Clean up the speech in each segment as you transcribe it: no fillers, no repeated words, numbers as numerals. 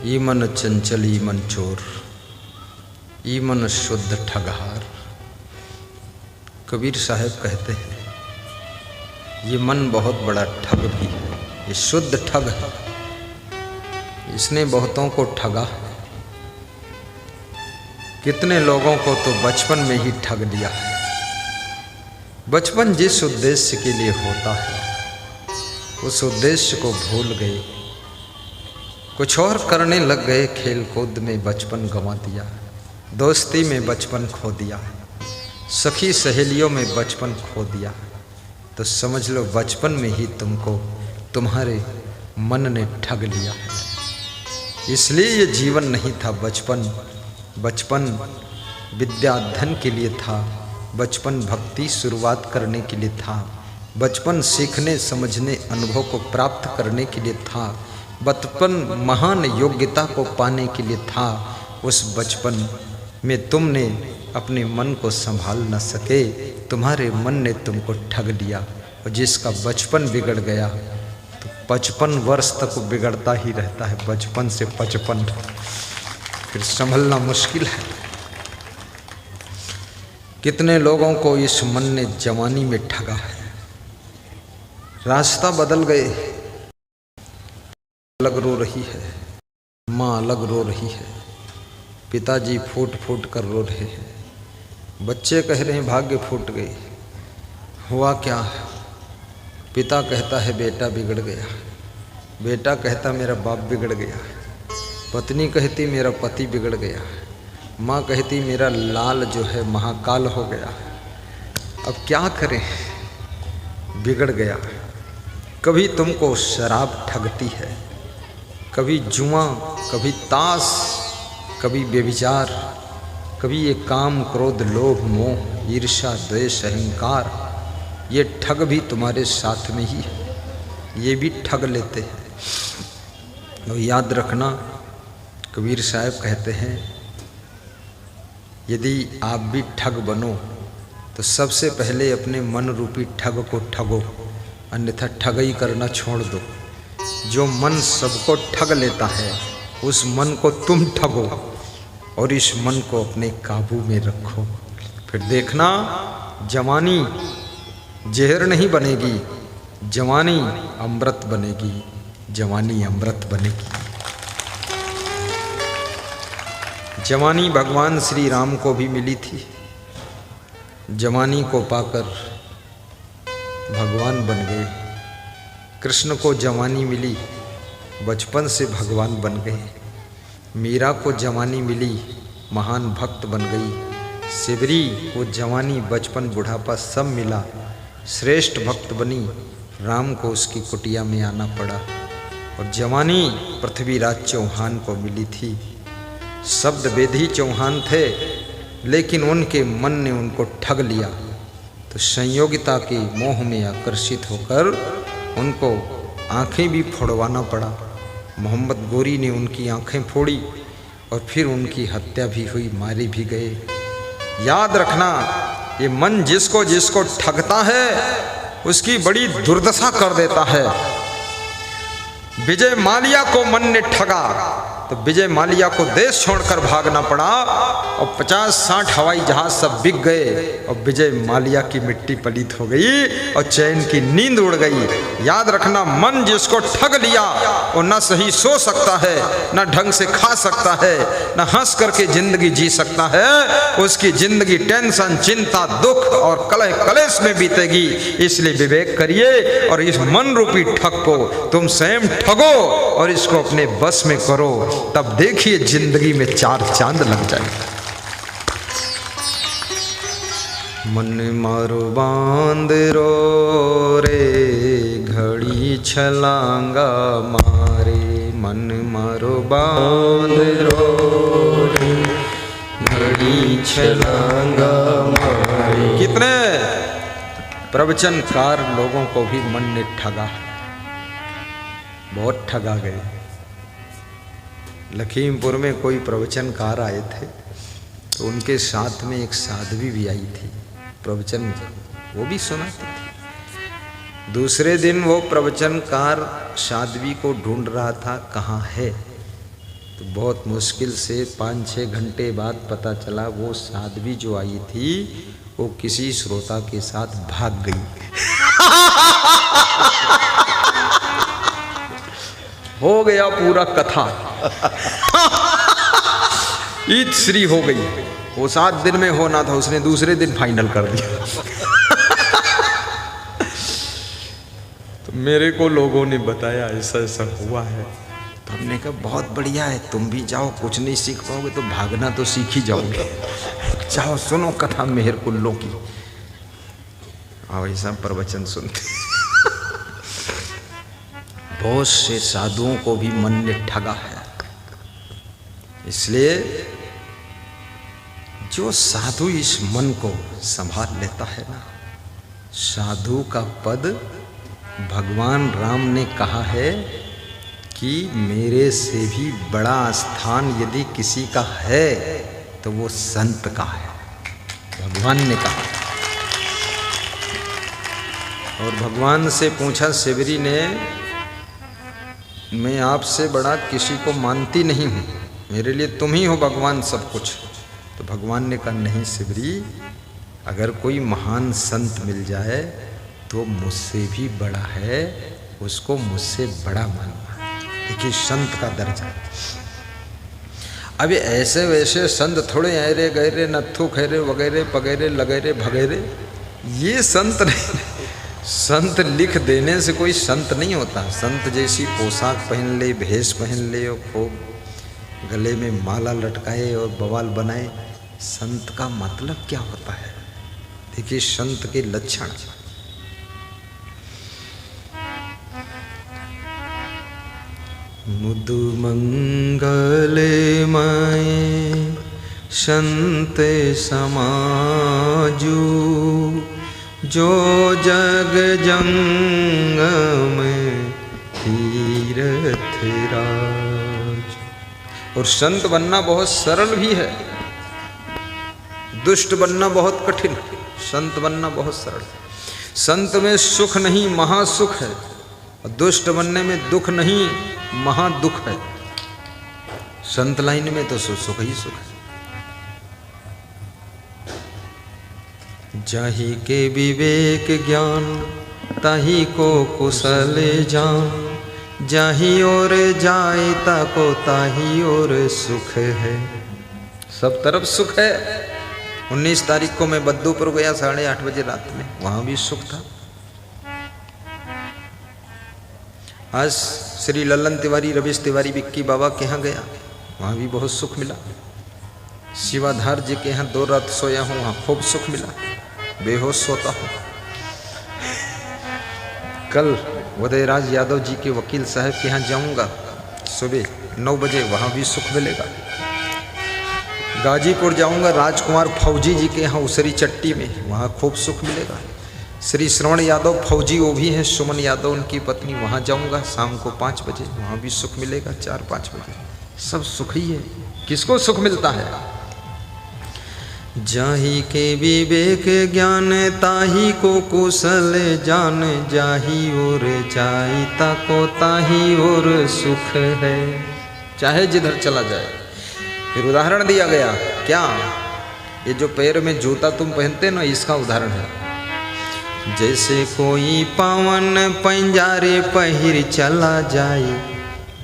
ईमन चंचल ईमन चोर, ईमन शुद्ध ठगहार। कबीर साहब कहते हैं ये मन बहुत बड़ा ठग भी है, ये शुद्ध ठग है। इसने बहुतों को ठगा, कितने लोगों को तो बचपन में ही ठग दिया है। बचपन जिस उद्देश्य के लिए होता है उस उद्देश्य को भूल गए, कुछ और करने लग गए। खेल कूद में बचपन गंवा दिया, दोस्ती में बचपन खो दिया, सखी सहेलियों में बचपन खो दिया। तो समझ लो बचपन में ही तुमको तुम्हारे मन ने ठग लिया है। इसलिए ये जीवन नहीं था। बचपन विद्या अध्ययन के लिए था, बचपन भक्ति शुरुआत करने के लिए था, बचपन सीखने समझने अनुभव को प्राप्त करने के लिए था, बचपन महान योग्यता को पाने के लिए था। उस बचपन में तुमने अपने मन को संभाल न सके, तुम्हारे मन ने तुमको ठग लिया। और जिसका बचपन बिगड़ गया तो 55 वर्ष तक वो बिगड़ता ही रहता है। बचपन से 55 फिर संभलना मुश्किल है। कितने लोगों को इस मन ने जवानी में ठगा है, रास्ता बदल गए। अलग रो रही है, माँ अलग रो रही है, पिताजी फूट फूट कर रो रहे हैं, बच्चे कह रहे हैं भाग्य फूट गई। हुआ क्या? पिता कहता है बेटा बिगड़ गया, बेटा कहता मेरा बाप बिगड़ गया, पत्नी कहती मेरा पति बिगड़ गया, माँ कहती मेरा लाल जो है महाकाल हो गया। अब क्या करें, बिगड़ गया। कभी तुमको शराब ठगती है, कभी जुआ, कभी ताश, कभी व्यभिचार, कभी ये काम क्रोध लोभ मोह ईर्ष्या द्वेष अहंकार, ये ठग भी तुम्हारे साथ में ही है, ये भी ठग लेते हैं। तो याद रखना, कबीर साहब कहते हैं यदि आप भी ठग बनो तो सबसे पहले अपने मन रूपी ठग को ठगो, अन्यथा ठगई करना छोड़ दो। जो मन सबको ठग लेता है उस मन को तुम ठगो और इस मन को अपने काबू में रखो। फिर देखना जवानी जहर नहीं बनेगी, जवानी अमृत बनेगी, जवानी अमृत बनेगी। जवानी भगवान श्री राम को भी मिली थी, जवानी को पाकर भगवान बन गए। कृष्ण को जवानी मिली, बचपन से भगवान बन गए। मीरा को जवानी मिली, महान भक्त बन गई। सिबरी को जवानी बचपन बुढ़ापा सब मिला, श्रेष्ठ भक्त बनी। राम को उसकी कुटिया में आना पड़ा। और जवानी पृथ्वीराज चौहान को मिली थी। शब्द वेदी चौहान थे लेकिन उनके मन ने उनको ठग लिया। तो संयोगिता के मोह में आकर्षित होकर उनको आंखें भी फोड़वाना पड़ा। मोहम्मद गोरी ने उनकी आंखें फोड़ी और फिर उनकी हत्या भी हुई, मारे भी गए। याद रखना ये मन जिसको जिसको ठगता है उसकी बड़ी दुर्दशा कर देता है। विजय माल्या को मन ने ठगा तो विजय माल्या को देश छोड़कर भागना पड़ा और 50-60 हवाई जहाज सब बिक गए और विजय माल्या की मिट्टी पलीत हो गई और चैन की नींद उड़ गई। याद रखना मन जिसको ठग लिया वो न सही सो सकता है, न ढंग से खा सकता है, न हंस करके जिंदगी जी सकता है। उसकी जिंदगी टेंशन चिंता दुख और कलह कलेश में बीतेगी। इसलिए विवेक करिए और इस मन रूपी ठग को तुम स्वयं ठगो और इसको अपने बस में करो, तब देखिए जिंदगी में 4 चांद लग जाएंगे। मन मारो बांध रो रे घड़ी छलांगा मारे, मन मारो बांध रो रे घड़ी छलांगा मारे। कितने प्रवचनकार लोगों को भी मन ने ठगा, बहुत ठगा गए। लखीमपुर में कोई प्रवचनकार आए थे तो उनके साथ में एक साध्वी भी आई थी, प्रवचन वो भी सुनाती थी। दूसरे दिन वो प्रवचनकार साध्वी को ढूंढ रहा था, कहाँ है। तो बहुत मुश्किल से 5-6 घंटे बाद पता चला वो साध्वी जो आई थी वो किसी श्रोता के साथ भाग गई। हो गया पूरा कथा। ईद श्री हो गई। वो 7 दिन में होना था, उसने दूसरे दिन फाइनल कर दिया। तो मेरे को लोगों ने बताया ऐसा ऐसा हुआ है। तो हमने कहा बहुत बढ़िया है, तुम भी जाओ, कुछ नहीं सीख पाओगे तो भागना तो सीख ही जाओगे। जाओ सुनो कथा मेहर कुल्लों की। आओ ऐसा प्रवचन सुनते। बहुत से साधुओं को भी मन ने ठगा है। इसलिए जो साधु इस मन को संभाल लेता है ना, साधु का पद भगवान राम ने कहा है कि मेरे से भी बड़ा स्थान यदि किसी का है तो वो संत का है, भगवान ने कहा। और भगवान से पूछा शिवरी ने, मैं आपसे बड़ा किसी को मानती नहीं हूँ, मेरे लिए तुम ही हो भगवान सब कुछ। तो भगवान ने कहा नहीं शिवरी, अगर कोई महान संत मिल जाए तो मुझसे भी बड़ा है, उसको मुझसे बड़ा मानना। देखिए संत का दर्जा। अभी ऐसे वैसे संत थोड़े ऐरे गहरे नत्थु खैरे वगैरह वगैरह लगैरे भगैरे, ये संत नहीं। संत लिख देने से कोई संत नहीं होता। संत जैसी पोशाक पहन ले, भेष पहन ले और खूब गले में माला लटकाए और बवाल बनाए, संत का मतलब क्या होता है? देखिए संत के लक्षण। मुदु मंगले माए संत समाजू, जो जग जंगम तीरथ राज। और संत बनना बहुत सरल भी है, दुष्ट बनना बहुत कठिन, संत बनना बहुत सरल। संत में सुख नहीं महासुख है, और दुष्ट बनने में दुख नहीं महादुख है। संत लाइन में तो सुख ही सुख है। जाहि के विवेक ज्ञान ताहि को कुशल जान, जाहि और जाए ताको ताहि और सुख है। सब तरफ सुख है। 19 तारीख को मैं बद्दूपुर गया 8:30 बजे रात में, वहां भी सुख था। आज श्री लल्लन तिवारी, रवीश तिवारी, विक्की बाबा के यहाँ गया, वहाँ भी बहुत सुख मिला। शिवाधार जी के यहाँ 2 रात सोया हूँ, वहाँ खूब सुख मिला, बेहोश सोता हूँ। कल उदयराज यादव जी के वकील साहब के यहाँ जाऊँगा सुबह 9 बजे, वहाँ भी सुख मिलेगा। गाजीपुर जाऊँगा राजकुमार फौजी जी के यहाँ उसरी चट्टी में, वहाँ खूब सुख मिलेगा। श्री श्रवण यादव फौजी वो भी हैं, सुमन यादव उनकी पत्नी, वहाँ जाऊँगा शाम को 5 बजे, वहाँ भी सुख मिलेगा 4-5 बजे। सब सुख ही है। किसको सुख मिलता है? जाहि के विवेक ज्ञान ताहि को कुशल जान, जाहि और जाई ताको ताहि और सुख है। चाहे जिधर चला जाए। फिर उदाहरण दिया गया, क्या ये जो पैर में जूता तुम पहनते ना, इसका उदाहरण है। जैसे कोई पावन पंजारे पहिर चला जाए,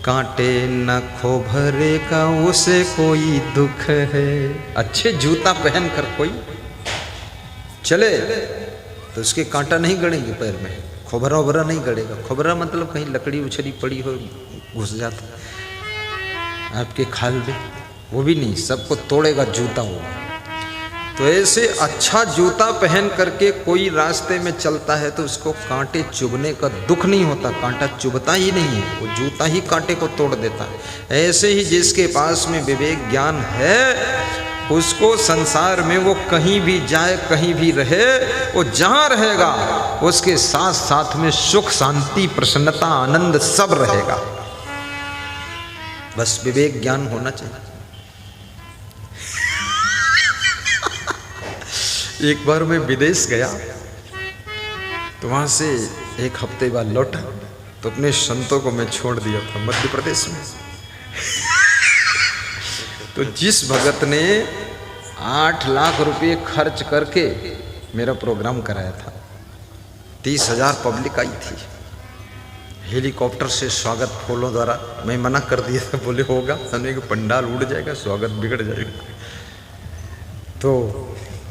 कांटे नखों भरे का उसे कोई दुख है। अच्छे जूता पहन कर कोई चले तो उसके कांटा नहीं गड़ेंगे पैर में, खोबरा ओबरा नहीं गड़ेगा। खोबरा मतलब कहीं लकड़ी उछली पड़ी हो घुस जाता आपके खाल में, वो भी नहीं, सबको तोड़ेगा जूता वो। तो ऐसे अच्छा जूता पहन करके कोई रास्ते में चलता है तो उसको कांटे चुभने का दुख नहीं होता, कांटा चुभता ही नहीं है, वो जूता ही कांटे को तोड़ देता है। ऐसे ही जिसके पास में विवेक ज्ञान है, उसको संसार में वो कहीं भी जाए कहीं भी रहे, वो जहाँ रहेगा उसके साथ साथ में सुख शांति प्रसन्नता आनंद सब रहेगा। बस विवेक ज्ञान होना चाहिए। एक बार मैं विदेश गया तो वहाँ से 1 हफ्ते बाद लौटा तो अपने संतों को मैं छोड़ दिया था मध्य प्रदेश में। तो जिस भगत ने 8 लाख रुपए खर्च करके मेरा प्रोग्राम कराया था, 30,000 पब्लिक आई थी, हेलीकॉप्टर से स्वागत फूलों द्वारा, मैं मना कर दिया था, बोले होगा हमने कि पंडाल उड़ जाएगा, स्वागत बिगड़ जाएगा। तो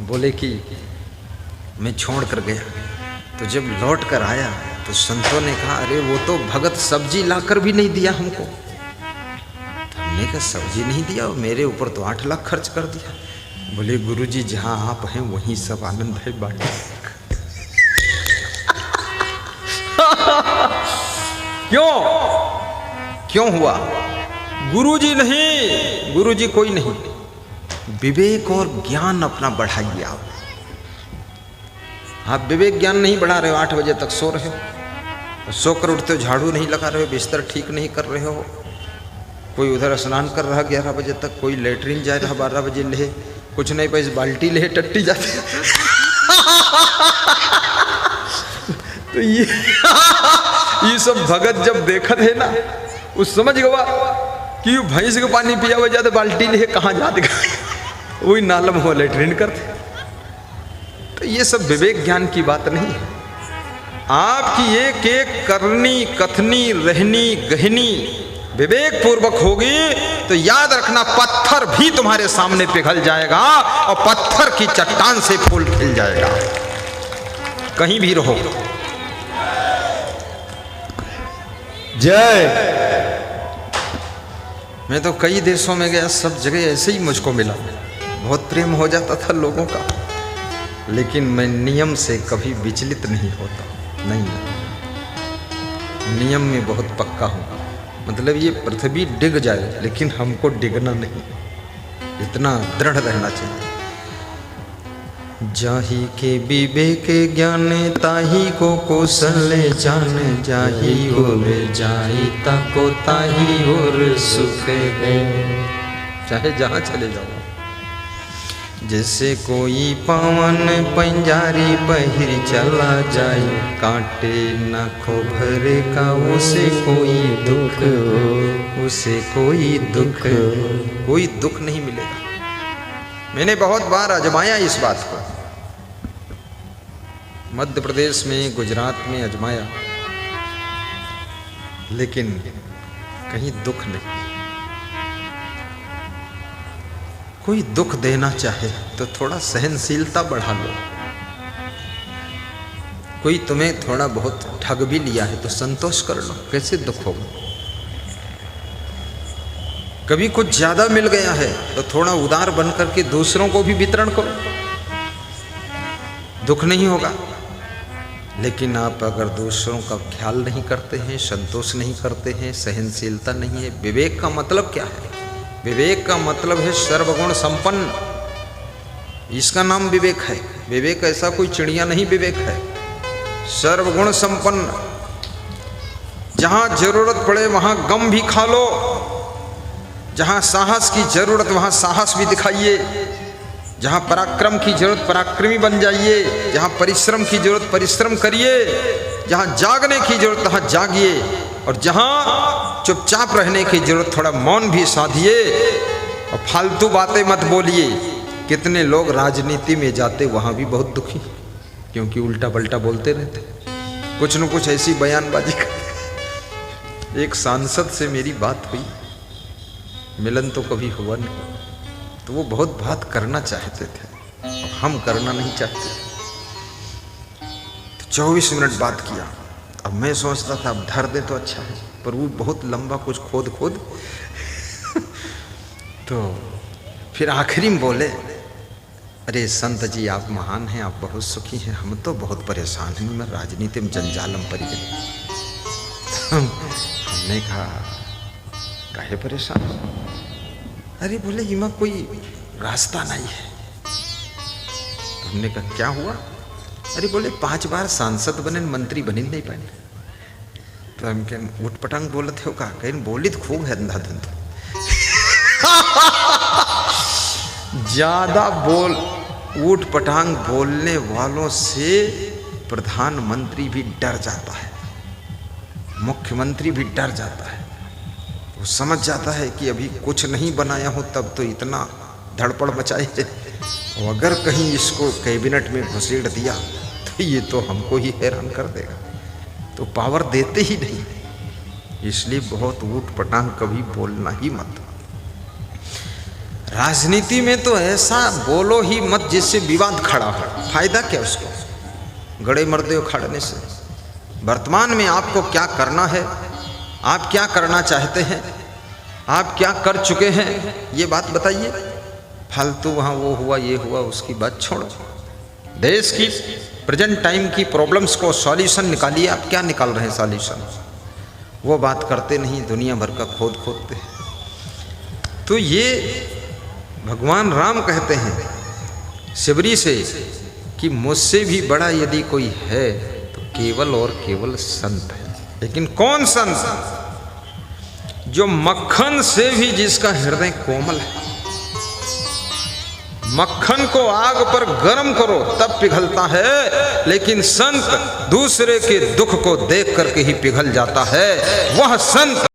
बोले कि मैं छोड़ कर गया। तो जब लौट कर आया तो संतों ने कहा, अरे वो तो भगत सब्जी लाकर भी नहीं दिया हमको। तो हमने कहा सब्जी नहीं दिया, मेरे ऊपर तो 8 लाख खर्च कर दिया। बोले गुरुजी जहाँ आप हैं वहीं सब आनंद है, बांटे। क्यों हुआ? गुरुजी नहीं, गुरुजी कोई नहीं, विवेक और ज्ञान अपना बढ़ाइए। आप विवेक ज्ञान नहीं बढ़ा रहे हो, 8 बजे तक सो रहे हो, सोकर उठते हो झाड़ू नहीं लगा रहे हो, बिस्तर ठीक नहीं कर रहे हो, कोई उधर स्नान कर रहा 11 बजे तक, कोई लेटरिन जा रहा 12 बजे ले, कुछ नहीं पैसे बाल्टी ले टट्टी जाती। तो ये सब भगत जब देखत है ना, उस समझ गवा कि भैंस के पानी पिया हुआ जाते बाल्टी ले कहाँ जाते, वही नालम हो लेटरिन करते। तो ये सब विवेक ज्ञान की बात नहीं है। आपकी एक एक करनी कथनी रहनी गहनी विवेक पूर्वक होगी तो याद रखना, पत्थर भी तुम्हारे सामने पिघल जाएगा और पत्थर की चट्टान से फूल खिल जाएगा, कहीं भी रहो। जय। मैं तो कई देशों में गया, सब जगह ऐसे ही मुझको मिला, बहुत प्रेम हो जाता था लोगों का, लेकिन मैं नियम से कभी विचलित नहीं होता, नहीं, नियम में बहुत पक्का हूँ। मतलब ये पृथ्वी डिग जाए लेकिन हमको डिगना नहीं, इतना दृढ़ रहना चाहिए। जाही के विवेक ज्ञान ताही को कौशल जान, जाही और जाही ताको ताही और सुख है। चाहे जहाँ चले जाओ, जैसे कोई पवन पंजारी पहिर चला जाए, कांटे नाखों भरे का उसे कोई दुख हो, उसे कोई दुख हो, कोई दुख नहीं मिलेगा। मैंने बहुत बार आजमाया इस बात को, मध्य प्रदेश में, गुजरात में आजमाया, लेकिन कहीं दुख नहीं। कोई दुख देना चाहे तो थोड़ा सहनशीलता बढ़ा लो। कोई तुम्हें थोड़ा बहुत ठग भी लिया है तो संतोष कर लो, कैसे दुख होगा। कभी कुछ ज्यादा मिल गया है तो थोड़ा उदार बन करके दूसरों को भी वितरण करो, दुख नहीं होगा। लेकिन आप अगर दूसरों का ख्याल नहीं करते हैं, संतोष नहीं करते हैं, सहनशीलता नहीं है। विवेक का मतलब क्या है? विवेक का मतलब है सर्वगुण संपन्न, इसका नाम विवेक है। विवेक ऐसा कोई चिड़िया नहीं, विवेक है सर्वगुण संपन्न। जहां जरूरत पड़े वहां गम भी खा लो, जहां साहस की जरूरत वहां साहस भी दिखाइए, जहां पराक्रम की जरूरत पराक्रमी बन जाइए, जहां परिश्रम की जरूरत परिश्रम करिए, जहां जागने की जरूरत वहां जागिए, और जहां चुपचाप रहने की जरूरत थोड़ा मौन भी साधिए और फालतू बातें मत बोलिए। कितने लोग राजनीति में जाते वहां भी बहुत दुखी, क्योंकि उल्टा पल्टा बोलते रहते, कुछ न कुछ ऐसी बयानबाजी करते। एक सांसद से मेरी बात हुई, मिलन तो कभी हुआ नहीं, तो वो बहुत बात करना चाहते थे और हम करना नहीं चाहते। तो 24 मिनट बात किया। अब मैं सोचता था अब धर दे तो अच्छा है, पर वो बहुत लंबा कुछ खोद तो फिर आखिरी में बोले, अरे संत जी आप महान हैं, आप बहुत सुखी हैं, हम तो बहुत परेशान हैं, मैं राजनीति में जंजाल में पड़ गए। हमने कहा काहे परेशान? अरे बोले इमा कोई रास्ता नहीं है। तो हमने कहा क्या हुआ? अरे बोले 5 बार सांसद बने, मंत्री बने नहीं पाए। तो हम क्या उठ पटांग बोलते हो का? कहीं बोली तो खूब है अंधाधुंध। ज्यादा बोल उठ पटांग बोलने वालों से प्रधानमंत्री भी डर जाता है, मुख्यमंत्री भी डर जाता है। वो समझ जाता है कि अभी कुछ नहीं बनाया हो तब तो इतना धड़पड़ मचाई है, और अगर कहीं इसको कैबिनेट में घुसेड़ दिया तो ये तो हमको ही हैरान कर देगा, तो पावर देते ही नहीं। इसलिए बहुत ऊट पटांग कभी बोलना ही मत। राजनीति में तो ऐसा बोलो ही मत जिससे विवाद खड़ा हो, फायदा क्या उसको, गड़े मर्दे उखाड़ने से। वर्तमान में आपको क्या करना है, आप क्या करना चाहते हैं, आप क्या कर चुके हैं, ये बात बताइए। फालतू वहाँ वो हुआ ये हुआ उसकी बात छोड़ो। देश की प्रेजेंट टाइम की प्रॉब्लम्स को सॉल्यूशन निकालिए। आप क्या निकाल रहे हैं सॉल्यूशन, वो बात करते नहीं, दुनिया भर का खोदते हैं। तो ये भगवान राम कहते हैं शिवरी से कि मुझसे भी बड़ा यदि कोई है तो केवल और केवल संत है। लेकिन कौन संत? जो मक्खन से भी जिसका हृदय कोमल है। मक्खन को आग पर गर्म करो तब पिघलता है, लेकिन संत दूसरे के दुख को देख करके ही पिघल जाता है। वह संत